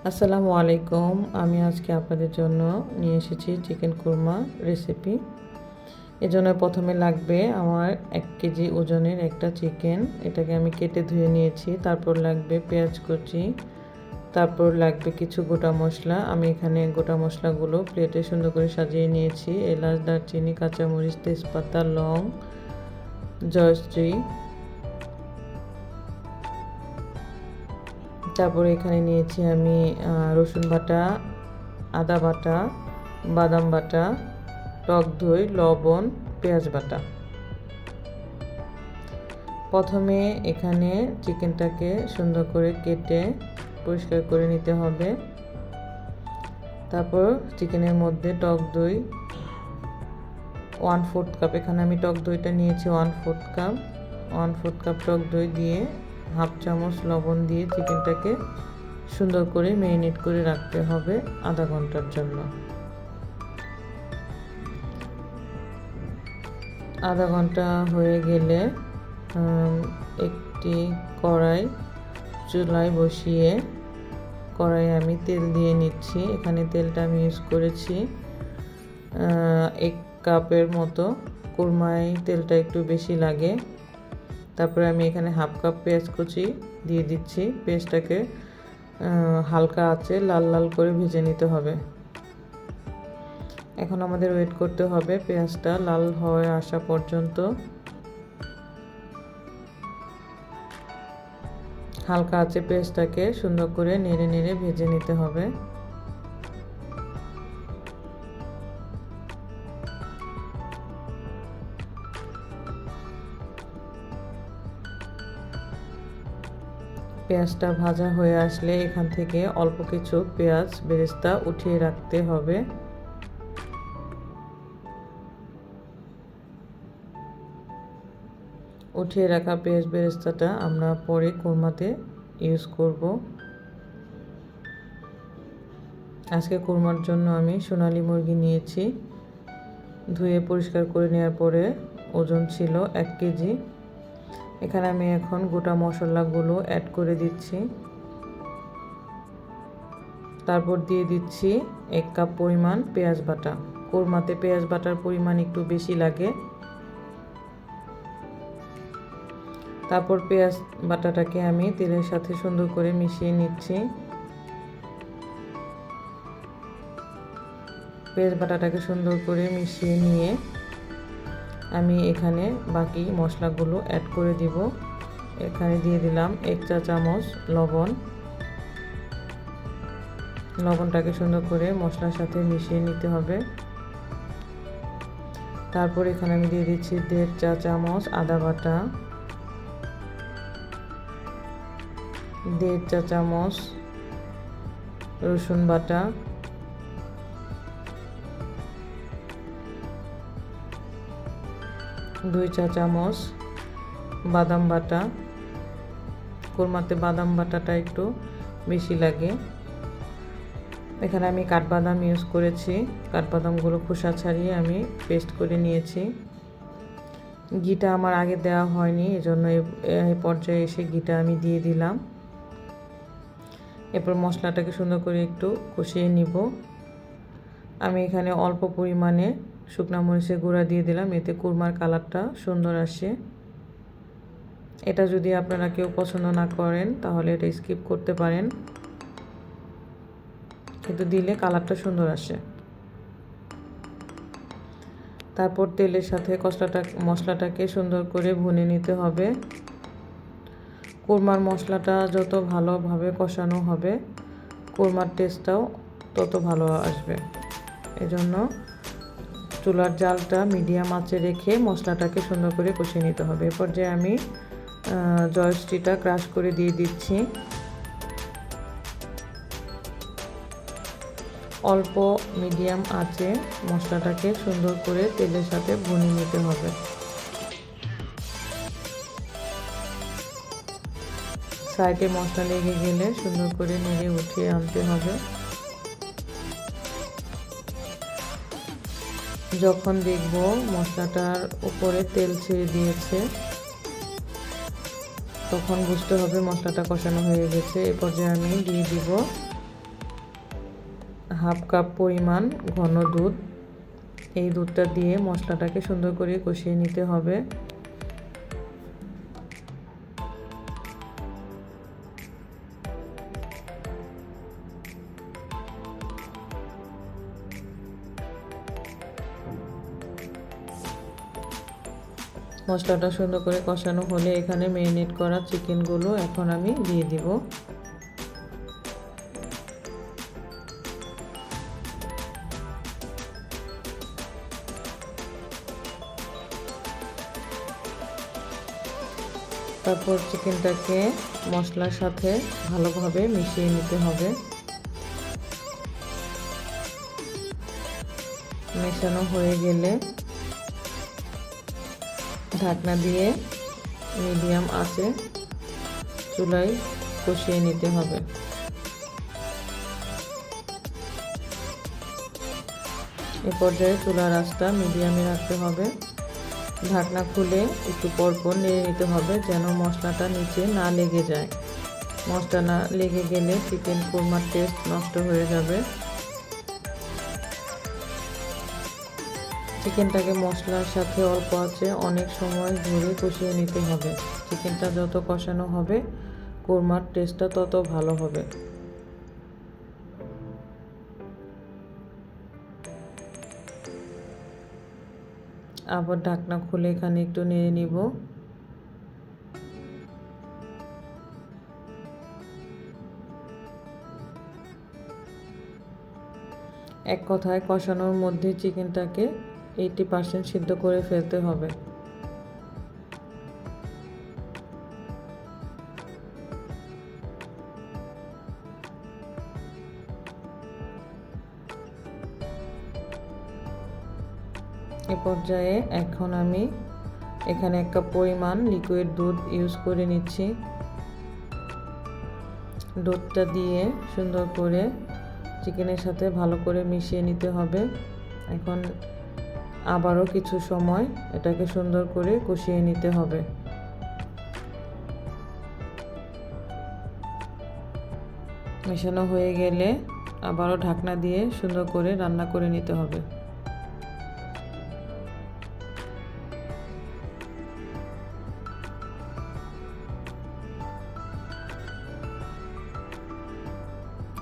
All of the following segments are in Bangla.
আসসালামু আলাইকুম। আমি আজকে আপনাদের জন্য নিয়ে এসেছি চিকেন কুরমা রেসিপি। এজন্য প্রথমে লাগবে আমার 1 কেজি ওজনের একটা চিকেন। এটাকে আমি কেটে ধুয়ে নিয়েছি। তারপর লাগবে পেঁয়াজ কুচি, তারপর লাগবে কিছু গোটা মশলা। আমি এখানে গোটা মশলাগুলো প্লেটে সুন্দর করে সাজিয়ে নিয়েছি। এলাচ, দারচিনি, কাঁচামরিচ, তেজপাতা, লং, জয়ত্রী। তারপরে এখানে নিয়েছি আমি রসুন বাটা, আদা বাটা, বাদাম বাটা, টক দই, লবণ, পেঁয়াজ বাটা। প্রথমে এখানে চিকেনটাকে সুন্দর করে কেটে পরিষ্কার করে নিতে হবে। তারপর চিকেনের মধ্যে টক দই 1/4 কাপ, এখানে আমি টক দইটা নিয়েছি 1/4 কাপ। 1/4 কাপ টক দই দিয়ে হাফ চামচ লবণ দিয়ে চিকেনটাকে সুন্দর করে ম্যারিনেট করে রাখতে হবে আধা ঘন্টার জন্য। আধা ঘন্টা হয়ে গেলে একটি কড়াই চুলায় বসিয়ে কড়াইয়ে আমি তেল দিয়ে নিচ্ছি। এখানে তেলটা আমি ইউজ করেছি 1 কাপের মতো। কুরমায় তেলটা একটু বেশি লাগে। তারপরে আমি এখানে হাফ কাপ পেঁয়াজ কুচি দিয়ে দিচ্ছি। পেঁয়াজটাকে হালকা আঁচে লাল লাল করে ভেজে নিতে হবে। এখন আমাদের ওয়েট করতে হবে পেঁয়াজটা লাল হয়ে আসা পর্যন্ত। হালকা আঁচে পেঁয়াজটাকে সুন্দর করে নেড়ে নেড়ে ভেজে নিতে হবে। পেঁয়াজটা ভাজা হয়ে আসলে এখান থেকে অল্প কিছু পেঁয়াজ বেরেস্তা উঠিয়ে রাখতে হবে। উঠিয়ে রাখা পেঁয়াজ বেরেস্তাটা আমরা পরে কুরমাতে ইউজ করব। আজকে কুরমার জন্য আমি সোনালী মুরগি নিয়েছি। ধুয়ে পরিষ্কার করে নেওয়ার পরে ওজন ছিল 1 কেজি। এখানে আমি এখন গোটা মশলাগুলো অ্যাড করে দিচ্ছি। তারপর দিয়ে দিচ্ছি 1 কাপ পরিমাণ পেঁয়াজ বাটা। কুরমাতে পেঁয়াজ বাটার পরিমাণ একটু বেশি লাগে। তারপর পেঁয়াজ বাটাটাকে আমি তেলের সাথে সুন্দর করে মিশিয়ে নিচ্ছি। পেঁয়াজ বাটাটাকে সুন্দর করে মিশিয়ে নিয়ে আমি এখানে বাকি মশলাগুলো অ্যাড করে দিব। এখানে দিয়ে দিলাম 1 চা চামচ লবণ। লবণটাকে সুন্দর করে মশলার সাথে মিশিয়ে নিতে হবে। তারপর এখানে আমি দিয়ে দিচ্ছি 1.5 চা চামচ আদা বাটা, 1.5 চা চামচ রসুন বাটা, 2 চা চামচ বাদাম বাটা। কুরমাতে বাদাম বাটাটা একটু বেশি লাগে। এখানে আমি কাঠবাদাম ইউজ করেছি। কাঠবাদামগুলো খোসা ছাড়িয়ে আমি পেস্ট করে নিয়েছি। ঘিটা আমার আগে দেওয়া হয়নি, এজন্য এই পর্যায়ে এসে ঘিটা আমি দিয়ে দিলাম। এরপর মশলাটাকে সুন্দর করে একটু কষিয়ে নিব। আমি এখানে অল্প পরিমাণে শুকনা মরিচের গুঁড়া দিয়ে দিলাম, এতে কুরমার কালারটা সুন্দর আসে। এটা যদি আপনারা কেউ পছন্দ না করেন তাহলে এটা স্কিপ করতে পারেন, কিন্তু দিলে কালারটা সুন্দর আসে। তারপর তেলের সাথে মশলাটাকে সুন্দর করে ভুনে নিতে হবে। কুরমার মশলাটা যত ভালোভাবে কষানো হবে কুরমার টেস্টটাও তত ভালো আসবে। এজন্য চুলার জালটা মিডিয়াম আঁচে রেখে মশলাটাকে সুন্দর করে কষিয়ে নিতে হবে। এরপর যে আমি জয়স্টিটা ক্রাশ করে দিয়ে দিচ্ছি। অল্প মিডিয়াম আঁচে মশলাটাকে সুন্দর করে তেলের সাথে ভুনে নিতে হবে। সাইডে মশলা লেগে গেলে সুন্দর করে নেড়ে উঠিয়ে আনতে হবে। যখন দেখব মশলাটার উপরে তেল ছেড়ে দিয়েছে তখন বুঝতে হবে মশলাটা কষানো হয়ে গেছে। এ পর্যায়ে আমি দিয়ে দিব হাফ কাপ পরিমাণ ঘন দুধ। এই দুধটা দিয়ে মশলাটাকে সুন্দর করে কষিয়ে নিতে হবে। মশলাটা সুন্দর করে কষানো হলে এখানে ম্যারিনেট করা চিকেনগুলো এখন আমি দিয়ে দিব। তারপর চিকেনটাকে মশলার সাথে ভালোভাবে মিশিয়ে নিতে হবে। মেশানো হয়ে গেলে ঢাকনা দিয়ে মিডিয়াম আঁচে চুলায় কষিয়ে নিতে হবে। এ পর্যায়ে চুলার আঁচটা মিডিয়ামে রাখতে হবে। ঢাকনা খুলে একটু পরপর নেড়ে নিতে হবে যেন মশলাটা নিচে না লেগে যায়। মশলা না লেগে গেলে চিকেন কোরমার টেস্ট নষ্ট হয়ে যাবে। চিকেনটাকে মশলার সাথে অল্প আঁচে অনেক সময় ধরে কষিয়ে নিতে হবে। চিকেনটা যত কষানো হবে কোরমার টেস্টটা তত ভালো হবে। আবার ঢাকনা খুলে এখানে একটু নেড়ে নিব। এক কথায় কষানোর মধ্যে চিকেনটাকে 80% সিদ্ধ করে ফেলতে হবে। এ পর্যায়ে এখন আমি এখানে 1 কাপ পরিমাণ লিকুইড দুধ ইউজ করে নিচ্ছি। দুধটা দিয়ে সুন্দর করে চিকেনের সাথে ভালো করে মিশিয়ে নিতে হবে। এখন আবারও কিছু সময় এটাকে সুন্দর করে কষিয়ে নিতে হবে। মেশানো হয়ে গেলে আবারও ঢাকনা দিয়ে সুন্দর করে রান্না করে নিতে হবে।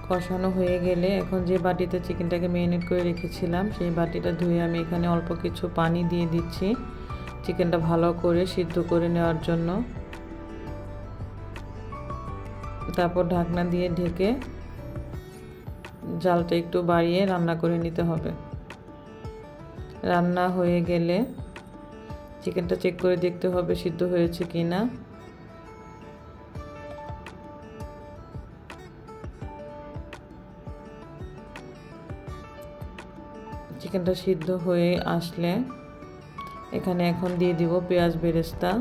কষানো হয়ে গেলে এখন যে বাটিতে চিকেনটাকে ম্যারিনেট করে রেখেছিলাম সেই বাটিটা ধুয়ে আমি এখানে অল্প কিছু পানি দিয়ে দিচ্ছি চিকেনটা ভালো করে সিদ্ধ করে নেওয়ার জন্য। তারপর ঢাকনা দিয়ে ঢেকে জালটা একটু বাড়িয়ে রান্না করে নিতে হবে। রান্না হয়ে গেলে চিকেনটা চেক করে দেখতে হবে সিদ্ধ হয়েছে কিনা। চিকেনটা সিদ্ধ হয়ে আসলে এখানে এখন দিয়ে দিব পেঁয়াজ বেরেস্তা।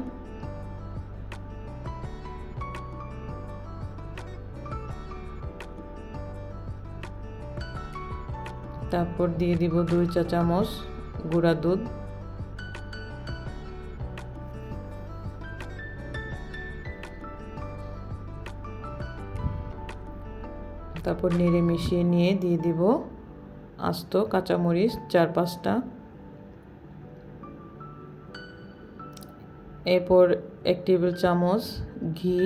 তারপর দিয়ে দিব 2 চা চামচ গুঁড়া দুধ। তারপর নেড়ে মিশিয়ে নিয়ে দিয়ে দিব আস্ত কাঁচামরিচ 4-5টা। এরপর 1 টেবিল চামচ ঘি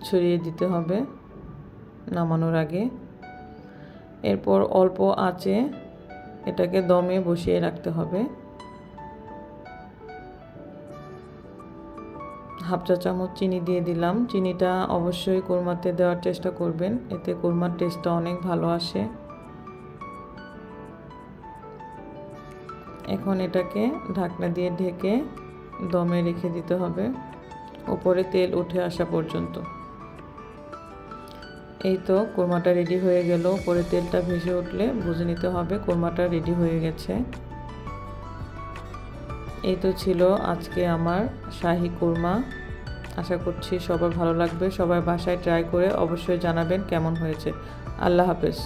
ছড়িয়ে দিতে হবে নামানোর আগে। এরপর অল্প আঁচে এটাকে দমে বসিয়ে রাখতে হবে। 1/2 চা চামচ চিনি দিয়ে দিলাম। চিনিটা অবশ্যই কোরমাতে দেওয়ার চেষ্টা করবেন, এতে কোরমার টেস্টটা অনেক ভালো আসে। এখন এটাকে ঢাকনা দিয়ে ঢেকে দমে রেখে দিতে হবে উপরে তেল উঠে আসা পর্যন্ত। এই তো কোরমাটা রেডি হয়ে গেল। উপরে তেলটা ভেসে উঠলে বুঝে নিতে হবে কোরমাটা রেডি হয়ে গেছে। এই তো ছিল আজকে আমার শাহী কোরমা। আশা করছি সবার ভালো লাগবে। সবাই বাসায় ট্রাই করে অবশ্যই জানাবেন কেমন হয়েছে। আল্লাহ হাফেজ।